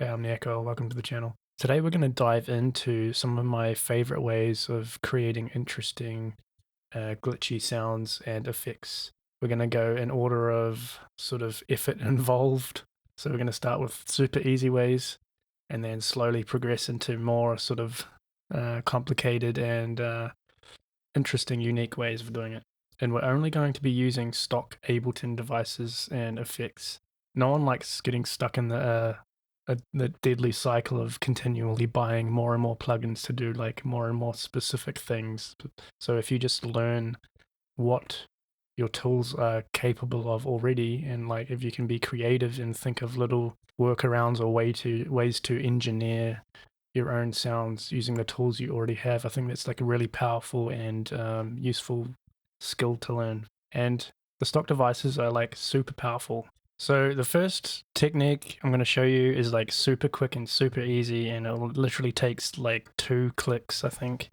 Hey, I'm Nieko, welcome to the channel. Today we're going to dive into some of my favorite ways of creating interesting glitchy sounds and effects. We're going to go in order of sort of effort involved. So we're going to start with super easy ways and then slowly progress into more sort of complicated and interesting, unique ways of doing it. And we're only going to be using stock Ableton devices and effects. No one likes getting stuck in the deadly cycle of continually buying more and more plugins to do like more and more specific things. So if you just learn what your tools are capable of already, and like if you can be creative and think of little workarounds or ways to engineer your own sounds using the tools you already have, I think that's like a really powerful and useful skill to learn. And the stock devices are like super powerful. So the first technique I'm going to show you is like super quick and super easy, and it literally takes like 2 clicks, I think.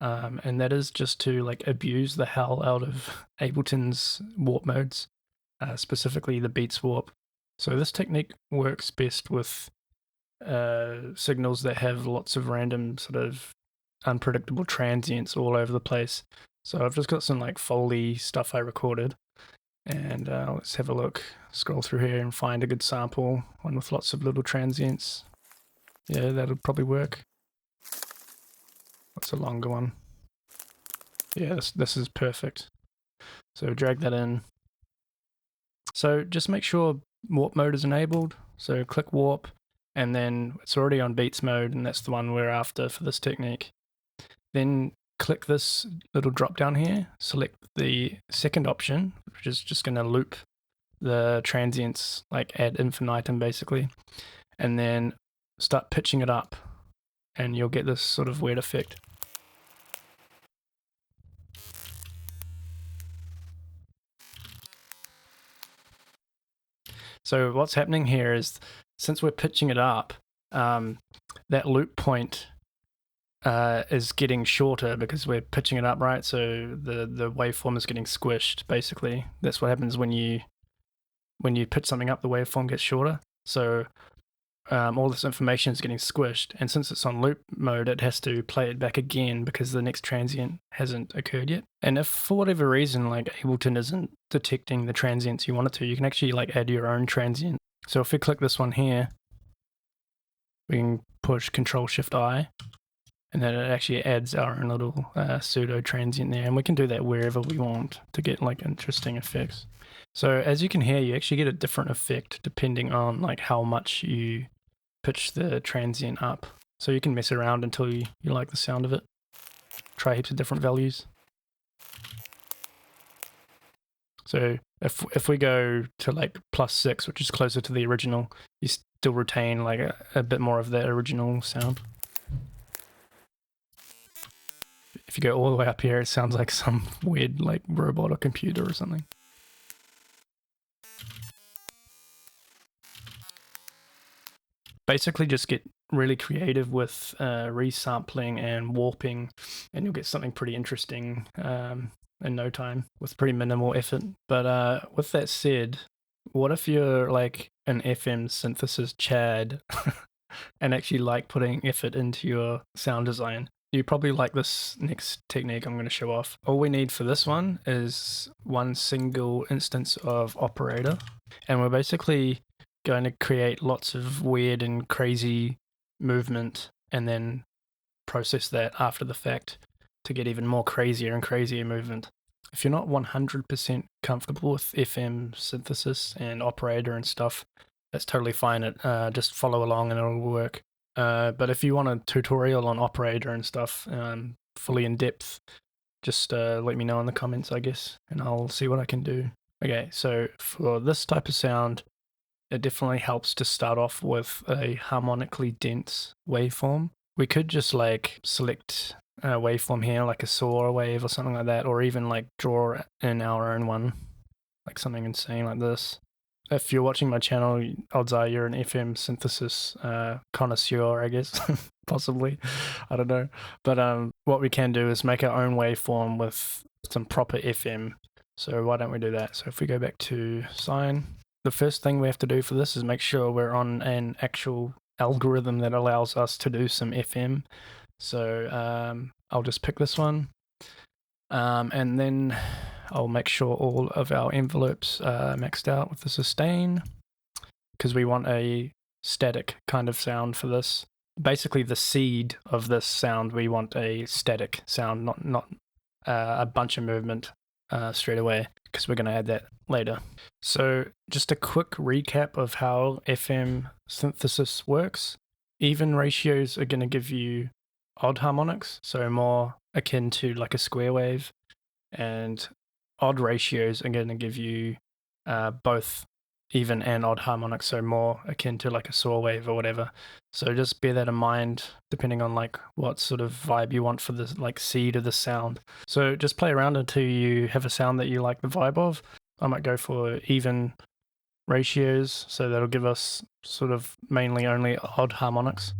And that is just to like abuse the hell out of Ableton's warp modes, specifically the beats warp. So this technique works best with signals that have lots of random sort of unpredictable transients all over the place. So I've just got some like Foley stuff I recorded, and let's have a look. Scroll through here and find a good sample, one with lots of little transients. Yeah, that'll probably work. What's a longer one? Yeah, this is perfect. So drag that in. So just make sure warp mode is enabled. So click warp, and then it's already on beats mode, and that's the one we're after for this technique. Then click this little drop down here, select the second option, which is just going to loop the transients like ad infinitum basically, and then start pitching it up, and you'll get this sort of weird effect. So what's happening here is, since we're pitching it up, that loop point is getting shorter because we're pitching it up, right? So the waveform is getting squished, basically. That's what happens when you pitch something up, the waveform gets shorter. So all this information is getting squished, and since it's on loop mode, it has to play it back again because the next transient hasn't occurred yet. And if for whatever reason like Ableton isn't detecting the transients you want it to, you can actually like add your own transient. So if we click this one here, we can push Control-Shift-I, and then it actually adds our own little pseudo transient there, and we can do that wherever we want to get like interesting effects. So as you can hear, you actually get a different effect depending on like how much you pitch the transient up. So you can mess around until you like the sound of it. Try heaps of different values. So if we go to like +6, which is closer to the original, you still retain like a bit more of that original sound. If you go all the way up here, it sounds like some weird like robot or computer or something. Basically just get really creative with resampling and warping, and you'll get something pretty interesting in no time with pretty minimal effort. But with that said, what if you're like an FM synthesis Chad and actually like putting effort into your sound design? You probably like this next technique I'm going to show off. All we need for this one is one single instance of operator, and we're basically going to create lots of weird and crazy movement and then process that after the fact to get even more crazier and crazier movement. If you're not 100% comfortable with FM synthesis and operator and stuff, that's totally fine. Just follow along and it'll work. But if you want a tutorial on operator and stuff, fully in depth, just let me know in the comments, I guess, and I'll see what I can do. Okay, so for this type of sound, it definitely helps to start off with a harmonically dense waveform. We could just like select a waveform here, like a saw wave or something like that, or even like draw in our own one, like something insane like this. If you're watching my channel, odds are you're an FM synthesis connoisseur, I guess. Possibly. I don't know. But what we can do is make our own waveform with some proper FM. So why don't we do that? So if we go back to Sine, the first thing we have to do for this is make sure we're on an actual algorithm that allows us to do some FM. So I'll just pick this one. And then I'll make sure all of our envelopes are maxed out with the sustain, because we want a static kind of sound for this. Basically, the seed of this sound, we want a static sound, not a bunch of movement straight away, because we're going to add that later. So just a quick recap of how FM synthesis works. Even ratios are going to give you odd harmonics, so more akin to like a square wave, and odd ratios are going to give you both even and odd harmonics, so more akin to like a saw wave or whatever. So just bear that in mind, depending on like what sort of vibe you want for the like seed of the sound. So just play around until you have a sound that you like the vibe of. I might go for even ratios, so that'll give us sort of mainly only odd harmonics.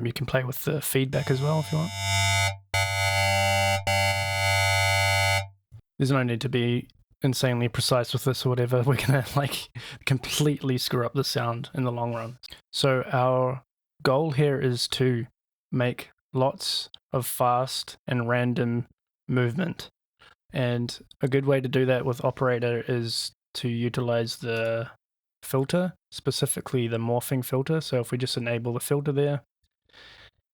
You can play with the feedback as well if you want. There's no need to be insanely precise with this or whatever. We're gonna like completely screw up the sound in the long run. So our goal here is to make lots of fast and random movement. And a good way to do that with operator is to utilize the filter, specifically the morphing filter. So if we just enable the filter there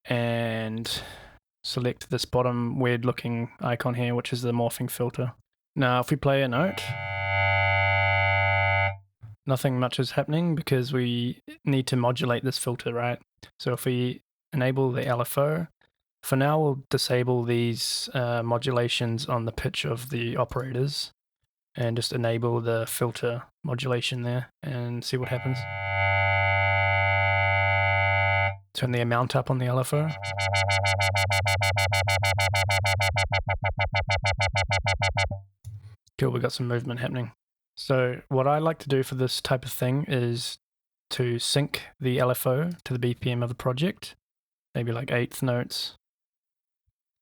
and select this bottom weird looking icon here, which is the morphing filter. Now if we play a note, nothing much is happening because we need to modulate this filter, right? So if we enable the LFO, for now we'll disable these modulations on the pitch of the operators and just enable the filter modulation there and see what happens. Turn the amount up on the LFO. Cool, we got some movement happening. So what I like to do for this type of thing is to sync the LFO to the BPM of the project, maybe like eighth notes,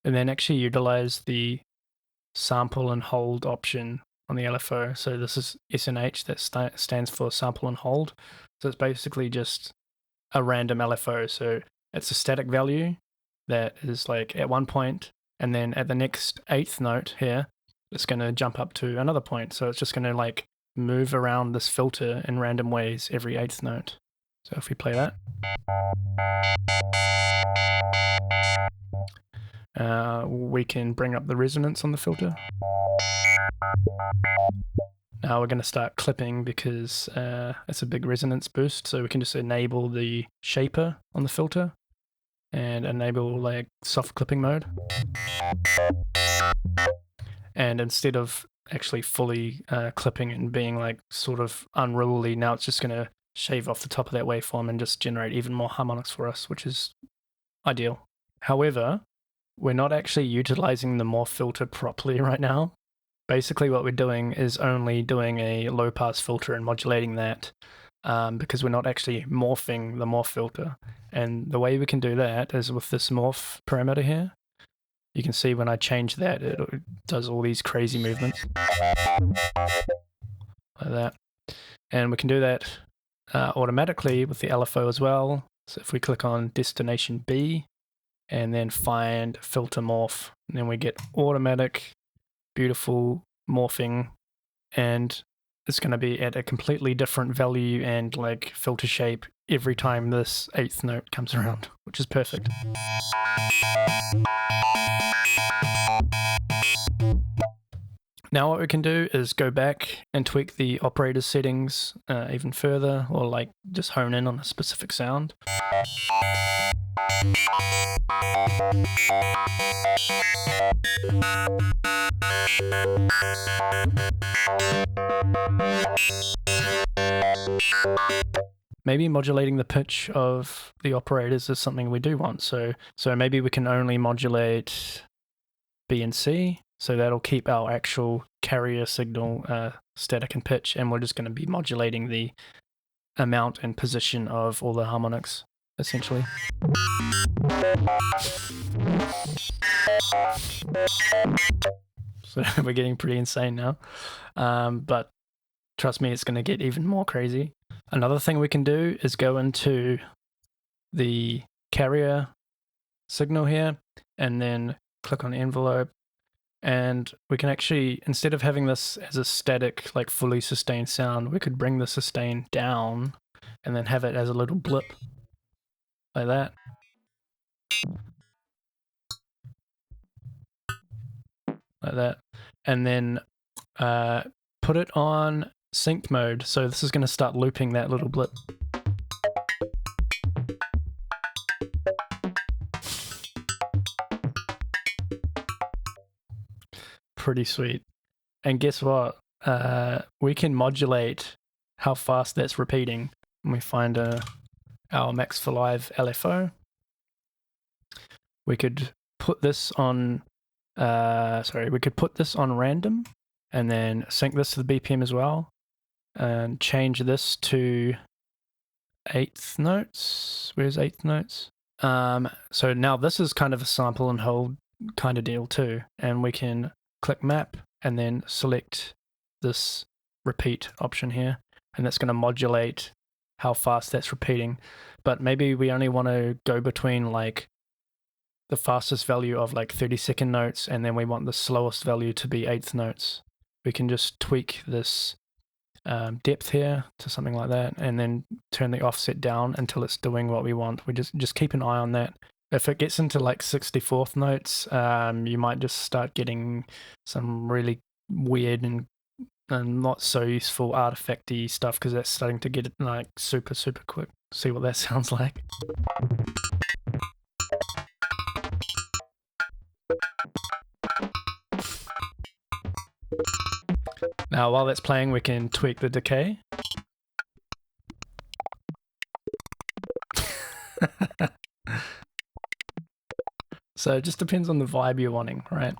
and then actually utilize the sample and hold option on the LFO. So this is SNH, that stands for sample and hold. So it's basically just a random LFO. So it's a static value that is like at one point, and then at the next eighth note here, it's going to jump up to another point. So it's just going to like move around this filter in random ways every eighth note. So if we play that, we can bring up the resonance on the filter. Now we're going to start clipping because it's a big resonance boost, so we can just enable the shaper on the filter and enable like soft clipping mode. And instead of actually fully clipping and being like sort of unruly, now it's just going to shave off the top of that waveform and just generate even more harmonics for us, which is ideal. However, we're not actually utilizing the morph filter properly right now. Basically what we're doing is only doing a low pass filter and modulating that because we're not actually morphing the morph filter. And the way we can do that is with this morph parameter here. You can see when I change that, it does all these crazy movements like that. And we can do that automatically with the LFO as well. So if we click on destination B and then find filter morph, and then we get automatic, beautiful morphing, and it's going to be at a completely different value and like filter shape every time this eighth note comes around, which is perfect. Now what we can do is go back and tweak the operator settings even further, or like just hone in on a specific sound. maybe modulating the pitch of the operators is something we do want. So maybe we can only modulate B and C, so that'll keep our actual carrier signal static in pitch, and we're just going to be modulating the amount and position of all the harmonics, essentially. So we're getting pretty insane now, but trust me, it's going to get even more crazy. Another thing we can do is go into the carrier signal here and then click on envelope, and we can actually, instead of having this as a static, like fully sustained sound, we could bring the sustain down and then have it as a little blip like that. Like that. And then put it on synced mode. So this is going to start looping that little blip. Pretty sweet. And guess what? We can modulate how fast that's repeating. When we find our Max for Live LFO, we could put this on we could put this on random and then sync this to the BPM as well and change this to eighth notes. Where's eighth notes? So now this is kind of a sample and hold kind of deal too, and we can click map and then select this repeat option here, and that's going to modulate how fast that's repeating. But maybe we only want to go between like the fastest value of like 30-second notes, and then we want the slowest value to be eighth notes. We can just tweak this depth here to something like that, and then turn the offset down until it's doing what we want. We just keep an eye on that. If it gets into like 64th notes, you might just start getting some really weird and not so useful artifacty stuff, because that's starting to get it like super quick. See what that sounds like. Now while that's playing, we can tweak the decay. So it just depends on the vibe you're wanting, right?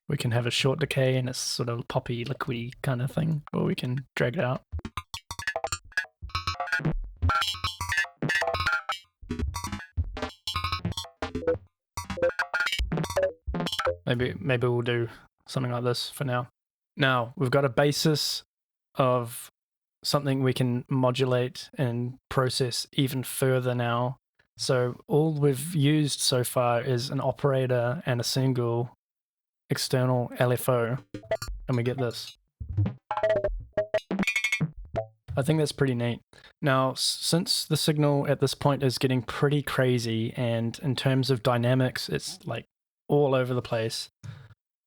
We can have a short decay and it's sort of poppy, liquidy kind of thing, or we can drag it out. Maybe we'll do something like this for now. Now, we've got a basis of something we can modulate and process even further now. So all we've used so far is an operator and a single external LFO, and we get this. I think that's pretty neat. Now, since the signal at this point is getting pretty crazy, and in terms of dynamics, it's like all over the place,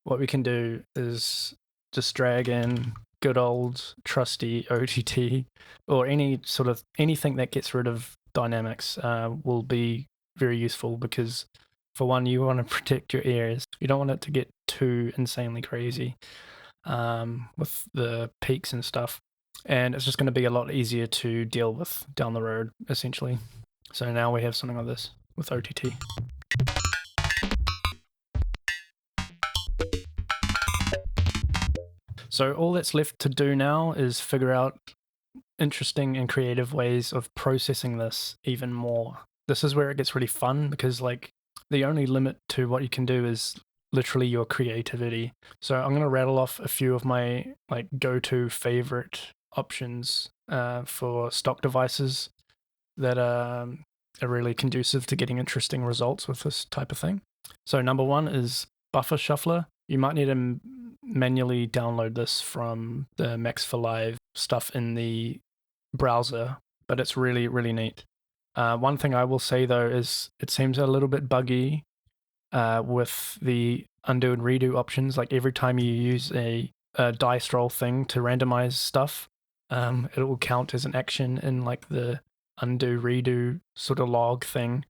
what we can do is just drag in good old trusty OTT, or anything that gets rid of dynamics will be very useful, because for one, you want to protect your ears. You don't want it to get too insanely crazy with the peaks and stuff. And it's just going to be a lot easier to deal with down the road, essentially. So now we have something like this with OTT. So all that's left to do now is figure out interesting and creative ways of processing this even more. This is where it gets really fun, because like the only limit to what you can do is literally your creativity. So I'm going to rattle off a few of my like go-to favorite options for stock devices that are really conducive to getting interesting results with this type of thing. So number one is Buffer Shuffler. You might need to manually download this from the Max for Live stuff in the browser, but it's really neat. One thing I will say though is it seems a little bit buggy with the undo and redo options. Like every time you use a dice roll thing to randomize stuff, it will count as an action in like the undo redo sort of log thing.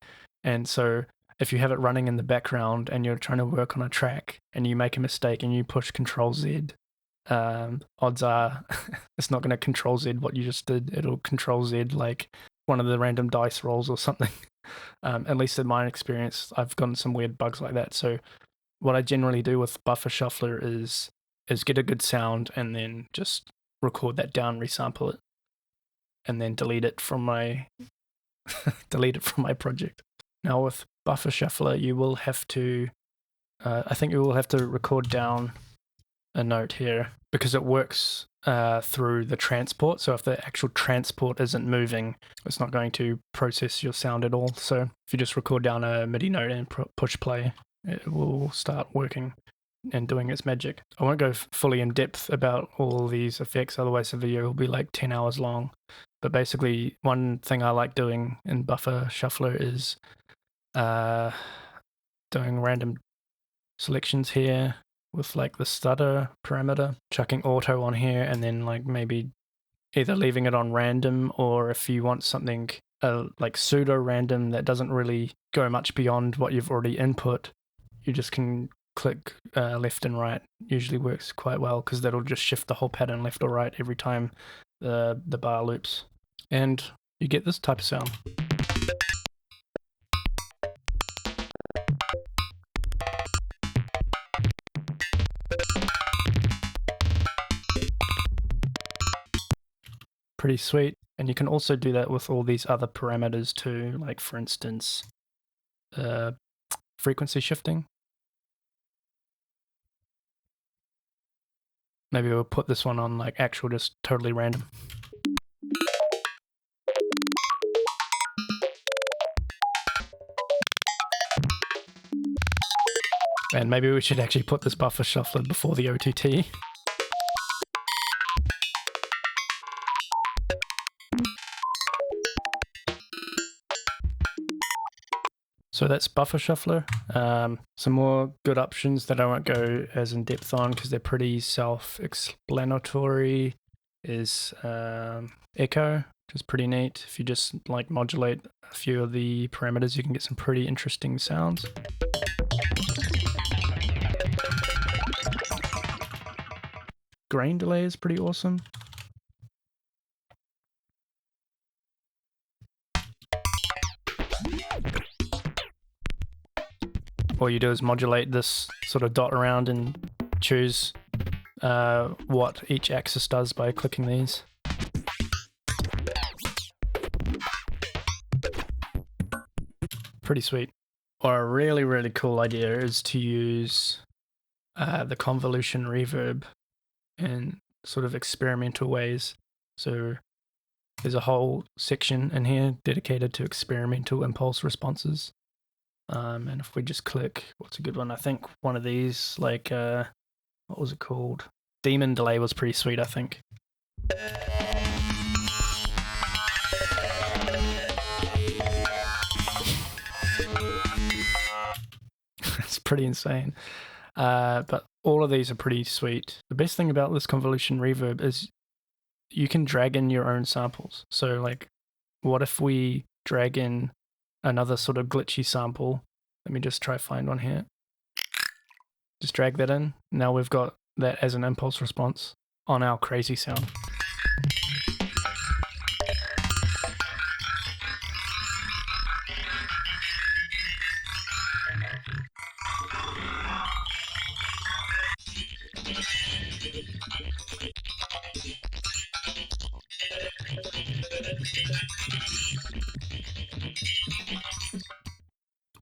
And so if you have it running in the background and you're trying to work on a track and you make a mistake and you push Control Z, odds are it's not going to Control Z what you just did. It'll Control Z like one of the random dice rolls or something. At least in my experience, I've gotten some weird bugs like that. So what I generally do with Buffer Shuffler is get a good sound and then just record that down, resample it, and then delete it from my project. Now with Buffer Shuffler, you will have to, I think you will have to record down a note here because it works through the transport. So if the actual transport isn't moving, it's not going to process your sound at all. So if you just record down a MIDI note and push play, it will start working and doing its magic. I won't go fully in depth about all these effects, otherwise the video will be like 10 hours long. But basically, one thing I like doing in Buffer Shuffler is doing random selections here with like the stutter parameter, chucking auto on here, and then like maybe either leaving it on random, or if you want something like pseudo random that doesn't really go much beyond what you've already input, you just can click left and right. Usually works quite well because that'll just shift the whole pattern left or right every time the bar loops, and you get this type of sound. Pretty sweet. And you can also do that with all these other parameters too, like for instance, frequency shifting. Maybe we'll put this one on like actual, just totally random. And maybe we should actually put this Buffer Shuffler before the OTT. So that's Buffer Shuffler. Some more good options that I won't go as in depth on because they're pretty self-explanatory is Echo, which is pretty neat. If you just like modulate a few of the parameters, you can get some pretty interesting sounds. Grain delay is pretty awesome. All you do is modulate this sort of dot around and choose what each axis does by clicking these. Pretty sweet. Or a really, really cool idea is to use the convolution reverb in sort of experimental ways. So there's a whole section in here dedicated to experimental impulse responses. And if we just click, what's a good one? I think one of these, like, what was it called? Demon delay was pretty sweet, I think. It's pretty insane. But all of these are pretty sweet. The best thing about this convolution reverb is you can drag in your own samples. So like, what if we drag in another sort of glitchy sample? Let me just try find one here. Just drag that in. Now we've got that as an impulse response on our crazy sound.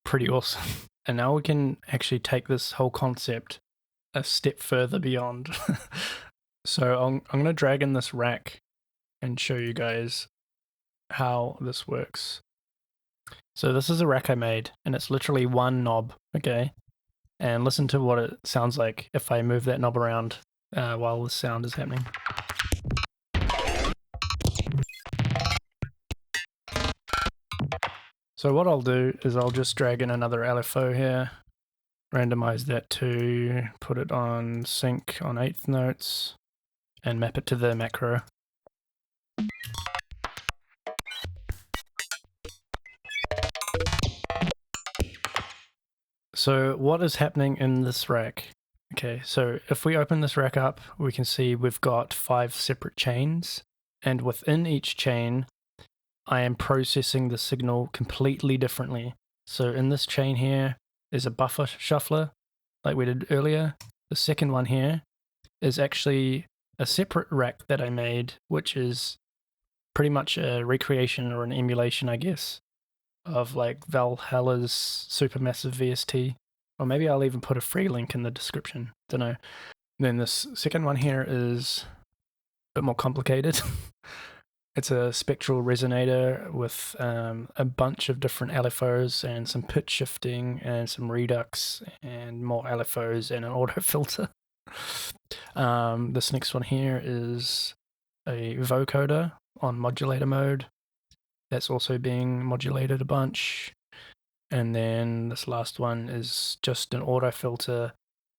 Pretty awesome. And now we can actually take this whole concept a step further beyond. So I'm going to drag in this rack and show you guys how this works. So this is a rack I made, and it's literally one knob, okay? And listen to what it sounds like if I move that knob around while the sound is happening. So what I'll do is I'll just drag in another LFO here, randomize that to, put it on sync on 8th notes, and map it to the macro. So what is happening in this rack? Okay, so if we open this rack up, we can see we've got 5 separate chains, and within each chain, I am processing the signal completely differently. So in this chain here is a buffer shuffler, like we did earlier. The second one here is actually a separate rack that I made, which is pretty much a recreation or an emulation, I guess, of like Valhalla's Supermassive VST. Or maybe I'll even put a free link in the description. Don't know. Then this second one here is a bit more complicated. It's a spectral resonator with a bunch of different LFOs and some pitch shifting and some redux and more LFOs and an auto filter. This next one here is a vocoder on modulator mode. That's also being modulated a bunch. And then this last one is just an auto filter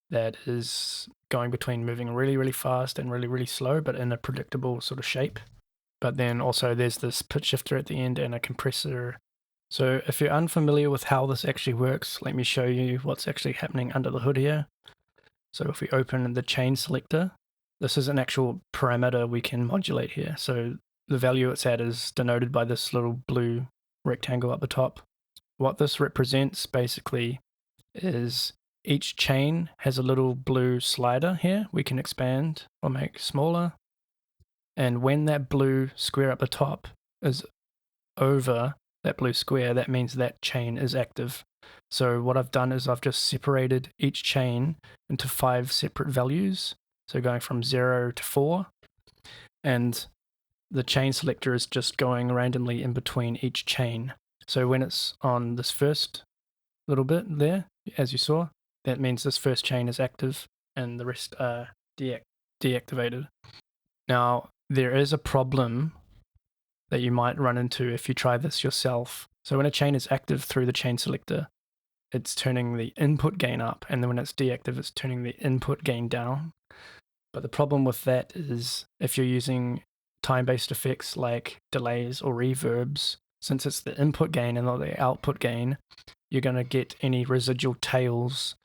that is going between moving really, really fast and really, really slow, but in a predictable sort of shape. But then also there's this pitch shifter at the end and a compressor. So if you're unfamiliar with how this actually works, let me show you what's actually happening under the hood here. So if we open the chain selector, this is an actual parameter we can modulate here. So the value it's at is denoted by this little blue rectangle at the top. What this represents basically is each chain has a little blue slider here we can expand or make smaller. And when that blue square at the top is over that blue square, that means that chain is active. So what I've done is I've just separated each chain into 5 separate values. So going from 0 to 4. And the chain selector is just going randomly in between each chain. So when it's on this first little bit there, as you saw, that means this first chain is active and the rest are deactivated. Now, there is a problem that you might run into if you try this yourself. So when a chain is active through the chain selector, it's turning the input gain up, and then when it's deactive, it's turning the input gain down. But the problem with that is if you're using time-based effects like delays or reverbs, since it's the input gain and not the output gain, you're going to get any residual tails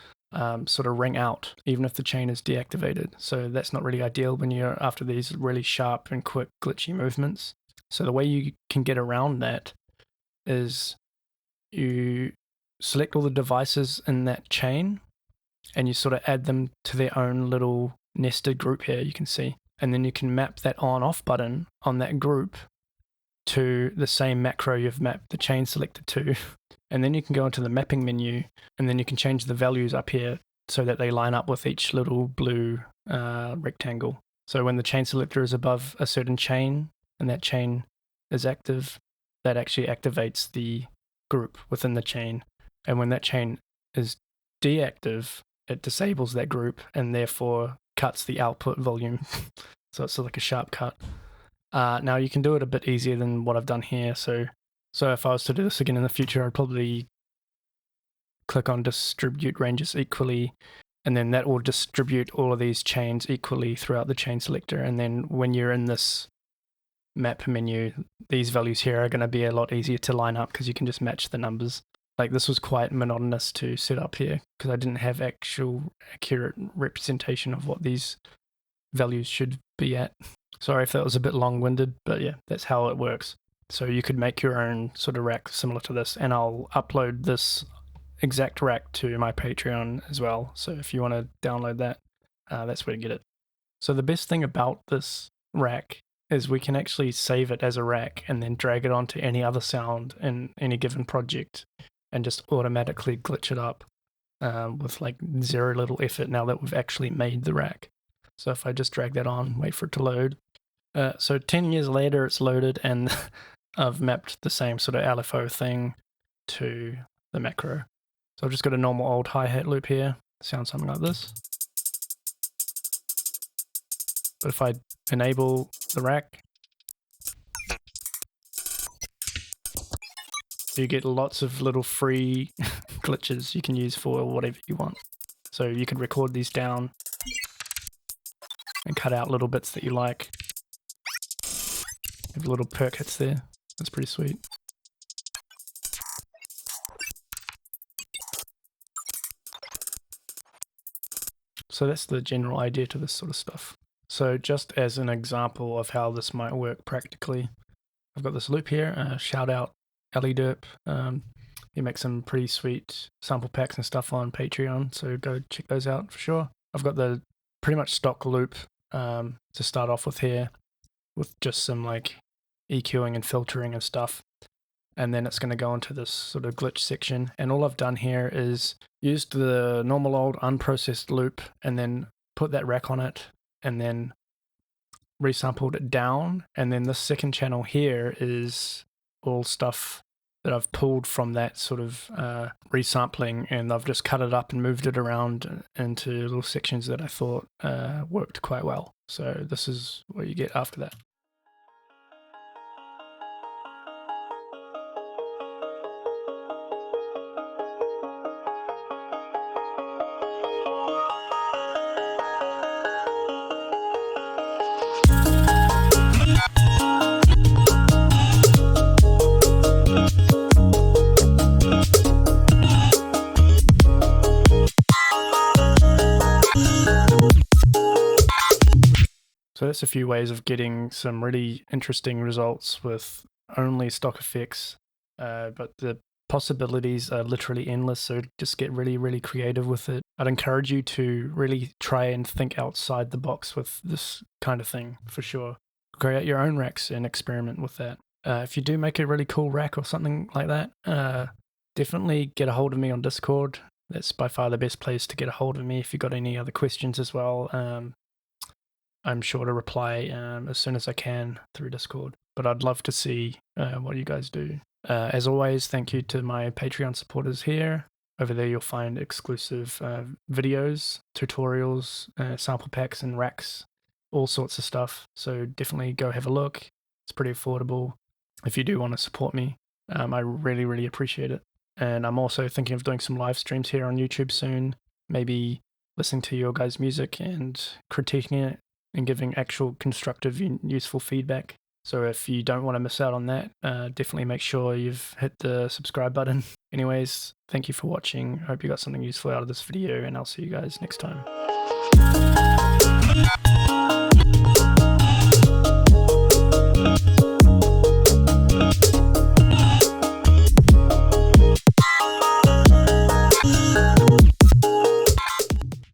sort of ring out, even if the chain is deactivated. So that's not really ideal when you're after these really sharp and quick glitchy movements. So the way you can get around that is you select all the devices in that chain and you sort of add them to their own little nested group here, you can see. And then you can map that on-off button on that group to the same macro you've mapped the chain selector to. And then you can go into the mapping menu and then you can change the values up here so that they line up with each little blue rectangle. So when the chain selector is above a certain chain and that chain is active, that actually activates the group within the chain. And when that chain is deactive, it disables that group and therefore cuts the output volume. So it's like a sharp cut. Now you can do it a bit easier than what I've done here. So if I was to do this again in the future, I'd probably click on distribute ranges equally, and then that will distribute all of these chains equally throughout the chain selector. And then when you're in this map menu, these values here are going to be a lot easier to line up because you can just match the numbers. Like this was quite monotonous to set up here because I didn't have actual accurate representation of what these values should be at. Sorry if that was a bit long-winded, but yeah, that's how it works. So you could make your own sort of rack similar to this, and I'll upload this exact rack to my Patreon as well. So if you want to download that, that's where to get it. So the best thing about this rack is we can actually save it as a rack and then drag it onto any other sound in any given project and just automatically glitch it up with like zero little effort now that we've actually made the rack. So if I just drag that on, wait for it to load. So 10 years later, it's loaded and I've mapped the same sort of LFO thing to the macro. So I've just got a normal old hi-hat loop here. Sounds something like this. But if I enable the rack, you get lots of little free glitches you can use for whatever you want. So you can record these down and cut out little bits that you like. Have little perk hits there. That's pretty sweet. So that's the general idea to this sort of stuff. So just as an example of how this might work practically, I've got this loop here, shout out Ali Derp. He makes some pretty sweet sample packs and stuff on Patreon, so go check those out for sure. I've got the pretty much stock loop to start off with here, with just some like EQing and filtering and stuff. And then it's going to go into this sort of glitch section. And all I've done here is used the normal old unprocessed loop and then put that rack on it and then resampled it down. And then this second channel here is all stuff that I've pulled from that sort of resampling, and I've just cut it up and moved it around into little sections that I thought worked quite well. So this is what you get after that. So that's a few ways of getting some really interesting results with only stock effects, but the possibilities are literally endless, so just get really, really creative with it. I'd encourage you to really try and think outside the box with this kind of thing, for sure. Create your own racks and experiment with that. If you do make a really cool rack or something like that, definitely get a hold of me on Discord. That's by far the best place to get a hold of me if you've got any other questions as well. I'm sure to reply as soon as I can through Discord. But I'd love to see what you guys do. As always, thank you to my Patreon supporters here. Over there you'll find exclusive videos, tutorials, sample packs and racks, all sorts of stuff. So definitely go have a look. It's pretty affordable. If you do want to support me, I really, really appreciate it. And I'm also thinking of doing some live streams here on YouTube soon. Maybe listening to your guys' music and critiquing it and giving actual constructive and useful feedback. So if you don't want to miss out on that, definitely make sure you've hit the subscribe button. Anyways, thank you for watching. I hope you got something useful out of this video, and I'll see you guys next time.